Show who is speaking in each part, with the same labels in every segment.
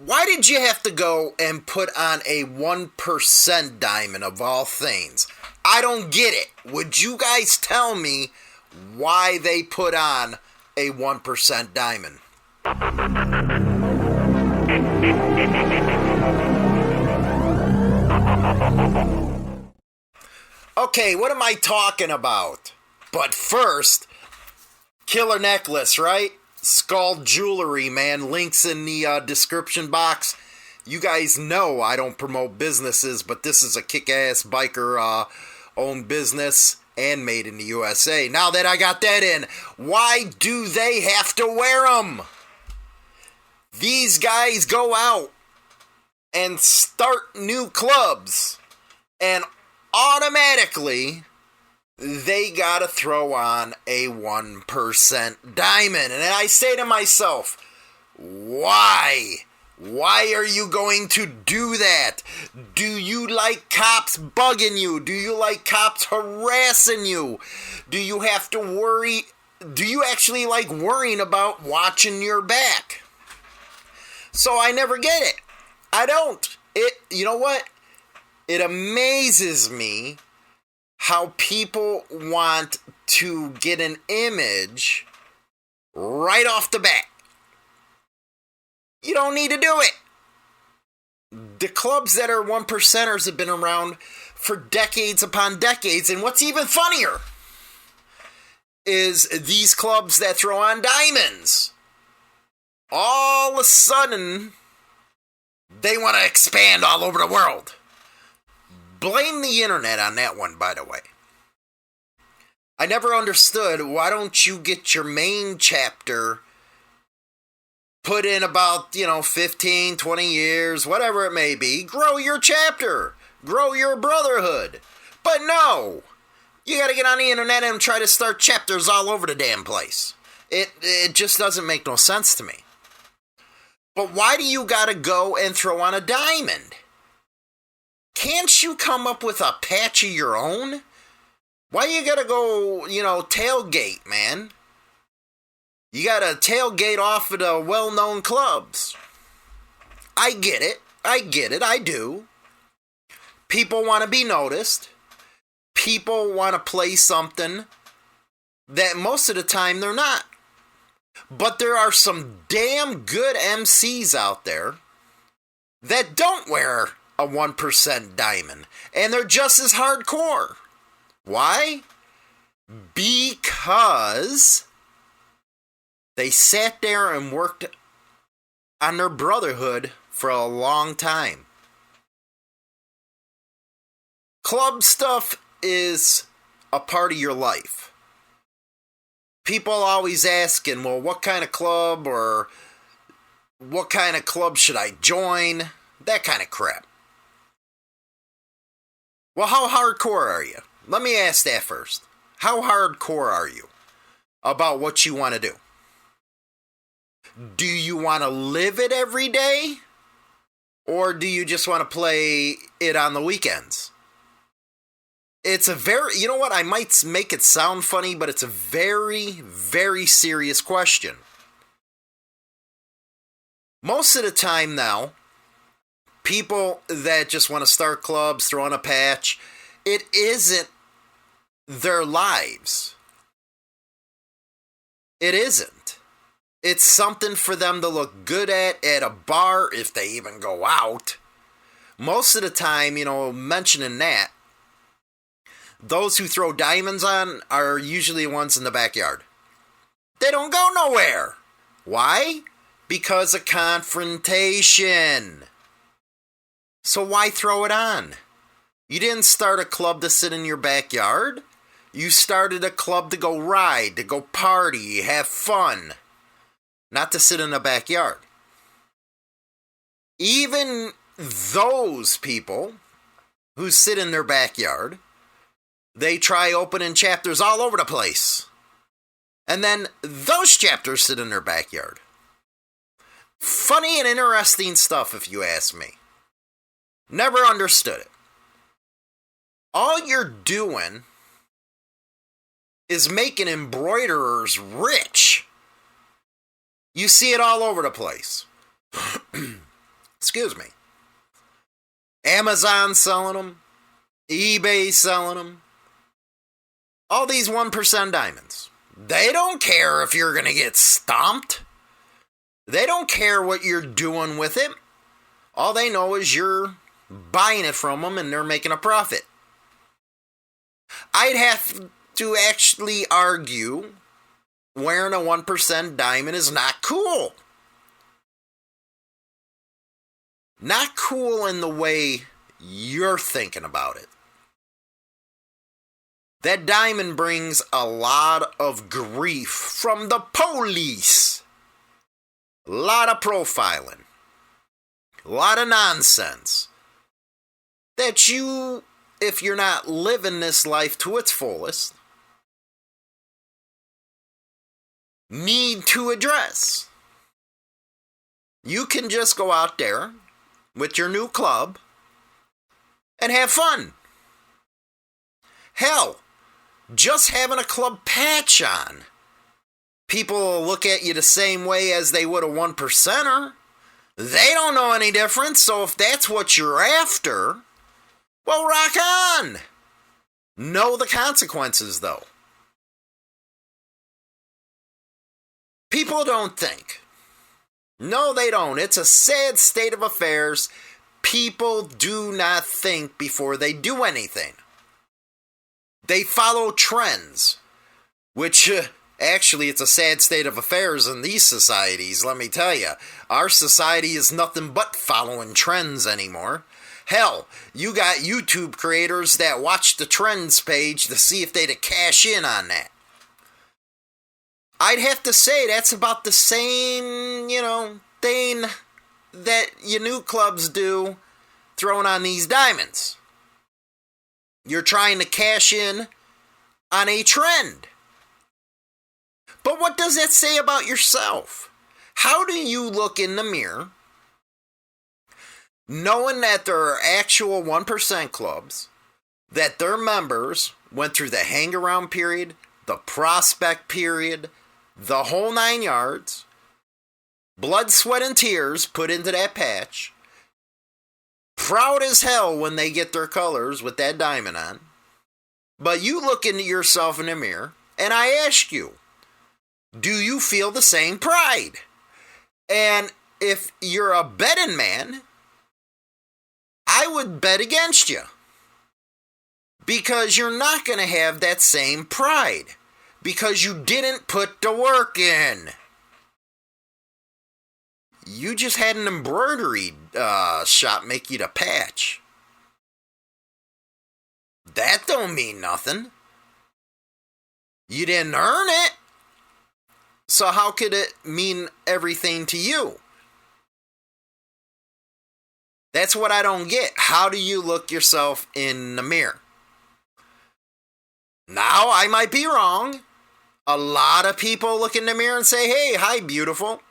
Speaker 1: Why did you have to go and put on a 1% diamond of all things? I don't get it. Would you guys tell me why they put on a 1% diamond? Okay, what am I talking about? But first, killer necklace, right? Skull jewelry, man. Links in the description box. You guys know I don't promote businesses, but this is a kick-ass biker owned business and made in the USA. Now that I got that in, why do they have to wear them? These guys go out and start new clubs, and automatically they gotta throw on a 1% diamond. And I say to myself, why? Why are you going to do that? Do you like cops bugging you? Do you like cops harassing you? Do you have to worry? Do you actually like worrying about watching your back? So I never get it. I don't. You know what? It amazes me how people want to get an image right off the bat. You don't need to do it. The clubs that are 1%ers have been around for decades upon decades. And what's even funnier is these clubs that throw on diamonds. All of a sudden, they want to expand all over the world. Blame the internet on that one, by the way. I never understood, why don't you get your main chapter put in about, 15, 20 years, whatever it may be. Grow your chapter. Grow your brotherhood. But no. You got to get on the internet and try to start chapters all over the damn place. It just doesn't make no sense to me. But why do you got to go and throw on a diamond? Can't you come up with a patch of your own? Why you gotta go, tailgate, man? You gotta tailgate off of the well-known clubs. I get it, I do. People want to be noticed. People want to play something that most of the time they're not. But there are some damn good MCs out there that don't wear a 1% diamond, and they're just as hardcore. Why? Because they sat there and worked on their brotherhood for a long time. Club stuff is a part of your life. People always asking, well, what kind of club or what kind of club should I join? That kind of crap. Well, how hardcore are you? Let me ask that first. How hardcore are you about what you want to do? Do you want to live it every day? Or do you just want to play it on the weekends? It's a very, you know what, I might make it sound funny, but it's a very, very serious question. Most of the time now, people that just want to start clubs, throw on a patch, it isn't their lives. It isn't. It's something for them to look good at a bar, if they even go out. Most of the time, mentioning that, those who throw diamonds on are usually ones in the backyard. They don't go nowhere. Why? Because of confrontation. So why throw it on? You didn't start a club to sit in your backyard. You started a club to go ride, to go party, have fun. Not to sit in a backyard. Even those people who sit in their backyard, they try opening chapters all over the place. And then those chapters sit in their backyard. Funny and interesting stuff, if you ask me. Never understood it. All you're doing is making embroiderers rich. You see it all over the place. excuse me. Amazon selling them, eBay selling them. All these 1% diamonds. They don't care if you're going to get stomped. They don't care what you're doing with it. All they know is you're buying it from them and they're making a profit. I'd have to actually argue wearing a 1% diamond is not cool. Not cool in the way you're thinking about it. That diamond brings a lot of grief from the police. A lot of profiling. A lot of nonsense. That you, if you're not living this life to its fullest, need to address. You can just go out there with your new club and have fun. Hell, just having a club patch on. People will look at you the same way as they would a 1%er. They don't know any difference, so if that's what you're after, well, rock on. Know the consequences, though. People don't think. No, they don't. It's a sad state of affairs. People do not think before they do anything. They follow trends, which actually it's a sad state of affairs in these societies, let me tell you. Our society is nothing but following trends anymore. Hell, you got YouTube creators that watch the trends page to see if they'd cash in on that. I'd have to say that's about the same, thing that your new clubs do throwing on these diamonds. You're trying to cash in on a trend. But what does that say about yourself? How do you look in the mirror, knowing that there are actual 1% clubs, that their members went through the hang-around period, the prospect period, the whole 9 yards, blood, sweat, and tears put into that patch, proud as hell when they get their colors with that diamond on. But you look into yourself in the mirror, and I ask you, do you feel the same pride? And if you're a betting man, I would bet against you. Because you're not going to have that same pride. Because you didn't put the work in. You just had an embroidery shop make you the patch. That don't mean nothing. You didn't earn it. So how could it mean everything to you? That's what I don't get. How do you look yourself in the mirror? Now, I might be wrong. A lot of people look in the mirror and say, hey, hi, beautiful.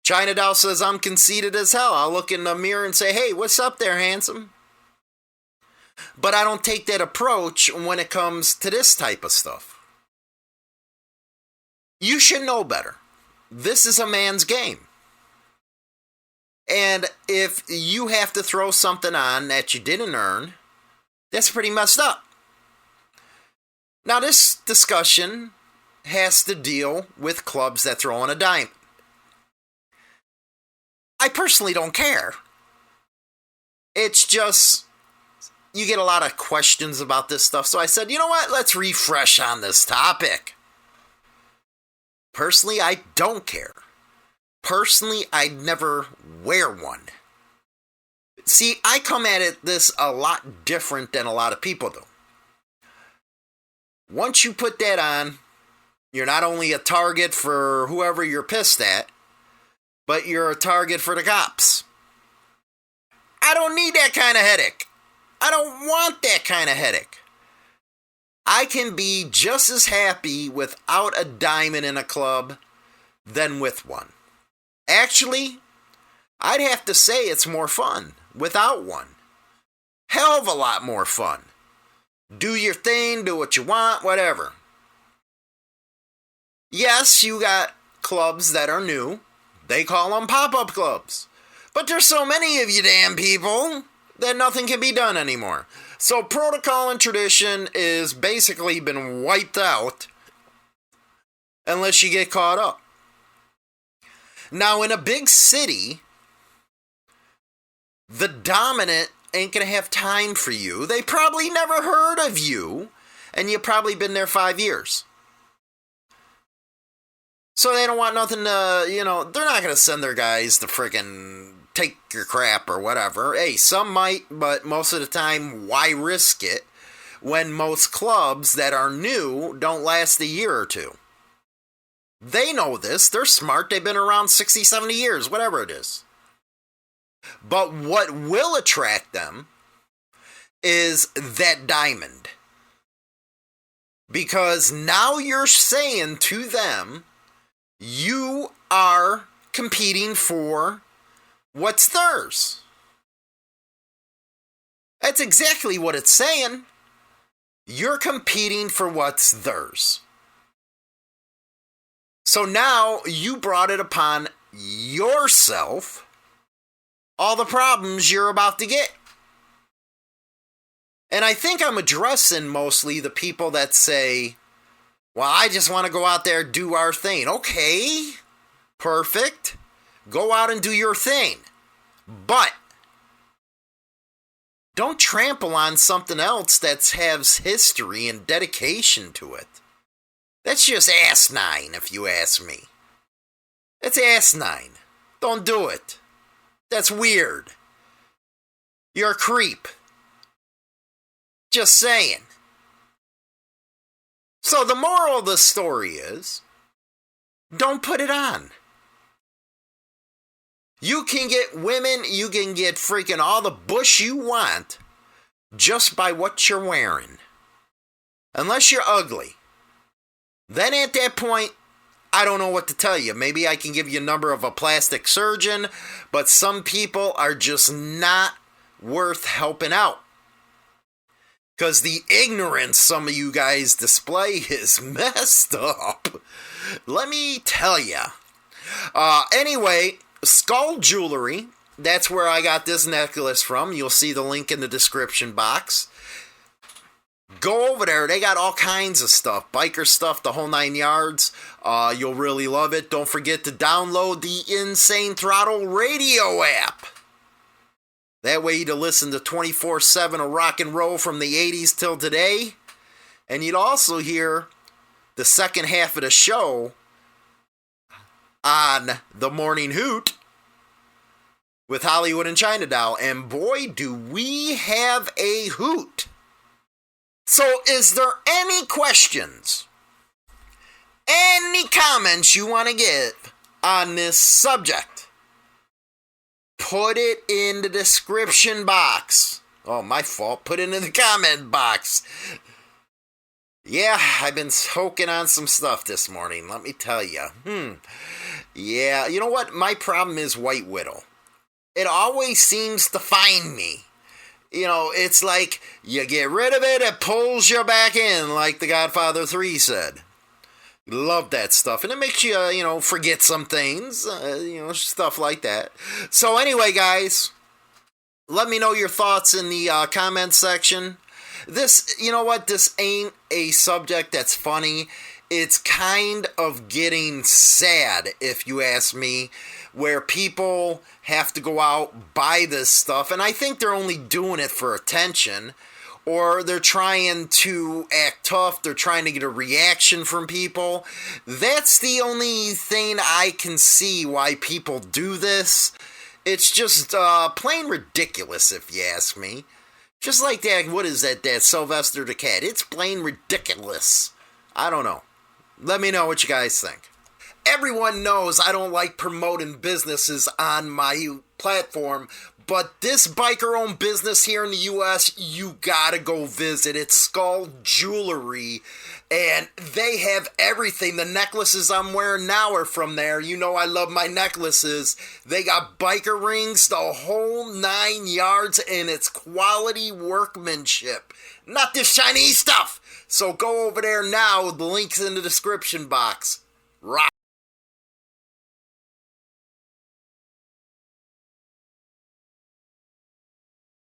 Speaker 1: China Doll says, I'm conceited as hell. I'll look in the mirror and say, hey, what's up there, handsome? But I don't take that approach when it comes to this type of stuff. You should know better. This is a man's game. And if you have to throw something on that you didn't earn, that's pretty messed up. Now, this discussion has to deal with clubs that throw on a diamond. I personally don't care. It's just, you get a lot of questions about this stuff. So I said, you know what? Let's refresh on this topic. Personally, I don't care. Personally, I'd never wear one. See, I come at this a lot different than a lot of people do. Once you put that on, you're not only a target for whoever you're pissed at, but you're a target for the cops. I don't need that kind of headache. I don't want that kind of headache. I can be just as happy without a diamond in a club than with one. Actually, I'd have to say it's more fun without one. Hell of a lot more fun. Do your thing, do what you want, whatever. Yes, you got clubs that are new. They call them pop-up clubs. But there's so many of you damn people that nothing can be done anymore. So protocol and tradition is basically been wiped out unless you get caught up. Now, in a big city, the dominant ain't going to have time for you. They probably never heard of you, and you've probably been there 5 years. So they don't want nothing to, they're not going to send their guys to frickin' take your crap or whatever. Hey, some might, but most of the time, why risk it when most clubs that are new don't last a year or two? They know this. They're smart. They've been around 60, 70 years, whatever it is. But what will attract them is that diamond. Because now you're saying to them, you are competing for what's theirs. That's exactly what it's saying. You're competing for what's theirs. So now you brought it upon yourself, all the problems you're about to get. And I think I'm addressing mostly the people that say, well, I just want to go out there and do our thing. Okay, perfect. Go out and do your thing. But don't trample on something else that has history and dedication to it. That's just asinine, if you ask me. It's asinine. Don't do it. That's weird. You're a creep. Just saying. So the moral of the story is, don't put it on. You can get women, you can get freaking all the bush you want just by what you're wearing. Unless you're ugly. Then at that point, I don't know what to tell you. Maybe I can give you a number of a plastic surgeon, but some people are just not worth helping out. Because the ignorance some of you guys display is messed up. Let me tell you. Anyway, Skull Jewelry, that's where I got this necklace from. You'll see the link in the description box. Go over there. They got all kinds of stuff. Biker stuff, the whole 9 yards. You'll really love it. Don't forget to download the Insane Throttle radio app. That way you'd listen to 24/7 of rock and roll from the 80s till today. And you'd also hear the second half of the show on The Morning Hoot with Hollywood and China Doll. And boy, do we have a hoot. So is there any questions, any comments you want to give on this subject? Put it in the description box. Oh, my fault. Put it in the comment box. Yeah, I've been soaking on some stuff this morning, let me tell you. Yeah, you know what? My problem is White Widow. It always seems to find me. It's like you get rid of it, it pulls you back in, like The Godfather 3 said. Love that stuff. And it makes you, forget some things, stuff like that. So anyway, guys, let me know your thoughts in the comment section. This, this ain't a subject that's funny. It's kind of getting sad, if you ask me, where people have to go out, buy this stuff, and I think they're only doing it for attention, or they're trying to act tough, they're trying to get a reaction from people. That's the only thing I can see why people do this. It's just plain ridiculous, if you ask me. Just like that, what is that Sylvester the Cat? It's plain ridiculous. I don't know. Let me know what you guys think. Everyone knows I don't like promoting businesses on my platform, but this biker-owned business here in the U.S., you gotta go visit. It's Skull Jewelry, and they have everything. The necklaces I'm wearing now are from there. You know I love my necklaces. They got biker rings, the whole 9 yards, and it's quality workmanship. Not this Chinese stuff. So go over there now. The link's in the description box. Rock.